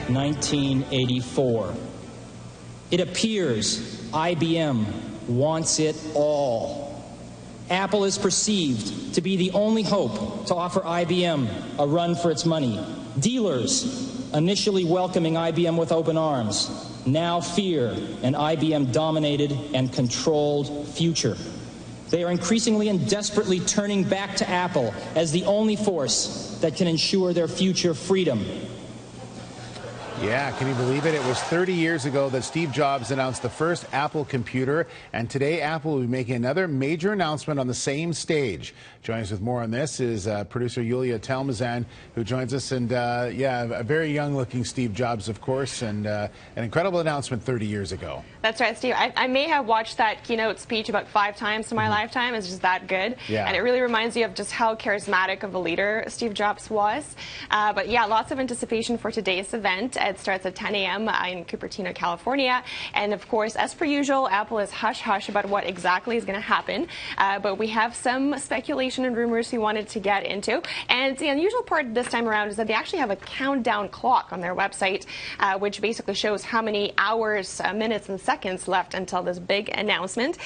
1984. It appears IBM wants it all. Apple is perceived to be the only hope to offer IBM a run for its money. Dealers, initially welcoming IBM with open arms, now fear an IBM-dominated and controlled future. They are increasingly and desperately turning back to Apple as the only force that can ensure their future freedom. Yeah, can you believe it? It was 30 years ago that Steve Jobs announced the first Apple computer, and today Apple will be making another major announcement on the same stage. Joining us with more on this is producer Yuliya Talmazan, who joins us, and yeah, a very young-looking Steve Jobs, of course, and an incredible announcement 30 years ago. That's right, Steve. I may have watched that keynote speech about 5 times in my lifetime. It's just that good. Yeah. And it really reminds you of just how charismatic of a leader Steve Jobs was. But yeah, lots of anticipation for today's event. It starts at 10 a.m. in Cupertino, California. And of course, as per usual, Apple is hush-hush about what exactly is going to happen. But we have some speculation and rumors we wanted to get into. And the unusual part this time around is that they actually have a countdown clock on their website, which basically shows how many hours, minutes, and seconds left until this big announcement.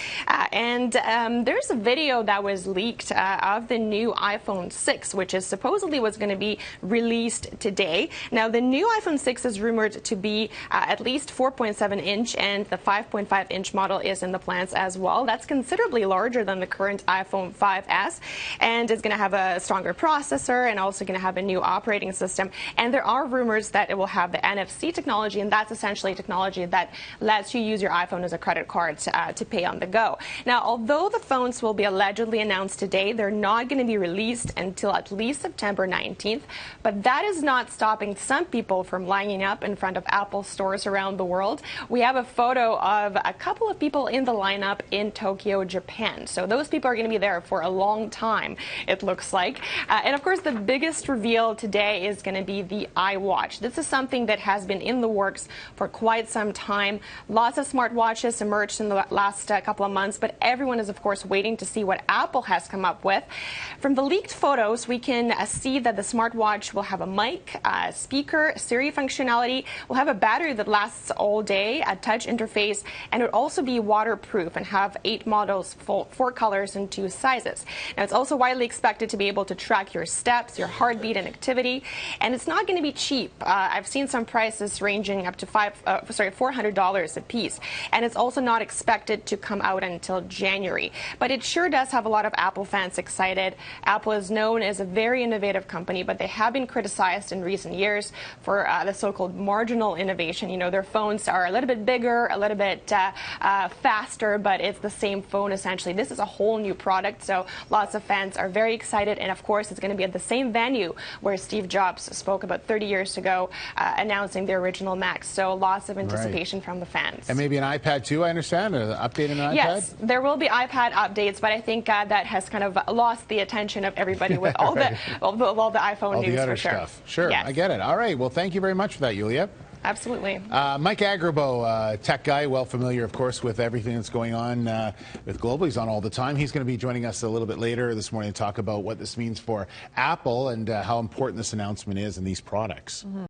There's a video that was leaked of the new iPhone 6, which is supposedly what's going to be released today. Now, the new iPhone 6 is rumored to be at least 4.7 inch, and the 5.5 inch model is in the plans as well. That's considerably larger than the current iPhone 5S, and it's going to have a stronger processor and also going to have a new operating system. And there are rumors that it will have the NFC technology, and that's essentially technology that lets you use your iPhone as a credit card to pay on the go. Now, although the phones will be allegedly announced today, they're not going to be released until at least September 19th. But that is not stopping some people from lining up in front of Apple stores around the world. We have a photo of a couple of people in the lineup in Tokyo, Japan. So those people are going to be there for a long time, it looks like. And of course, the biggest reveal today is going to be the iWatch. This is something that has been in the works for quite some time. Lots of smartwatches emerged in the last couple of months, but everyone is, of course, waiting to see what Apple has come up with. From the leaked photos, we can see that the smartwatch will have a mic, speaker, Siri functionality, will have a battery that lasts all day, a touch interface, and it will also be waterproof and have 8 models, 4 colors, and 2 sizes. Now, it's also widely expected to be able to track your steps, your heartbeat, and activity, and it's not going to be cheap. I've seen some prices ranging up to $400 a piece, and it's also not expected to come out until January. But it sure does have a lot of Apple fans excited. Apple is known as a very innovative company, but they have been criticized in recent years for the so-called marginal innovation. You know, their phones are a little bit bigger, a little bit faster, but it's the same phone essentially. This is a whole new product, so lots of fans are very excited, and of course it's going to be at the same venue where Steve Jobs spoke about 30 years ago, announcing the original Mac. So lots of anticipation from the fans. And maybe an iPad too, I understand, an update on an iPad? Yes, there will be iPad updates, but I think that has kind of lost the attention of everybody with all the all the iPhone all news, the other for sure. stuff. Sure, Yes. I get it. All right, well, thank you very much for that, Yuliya. Absolutely. Mike Agrabo, tech guy, well familiar, of course, with everything that's going on with Global. He's on all the time. He's going to be joining us a little bit later this morning to talk about what this means for Apple and how important this announcement is in these products.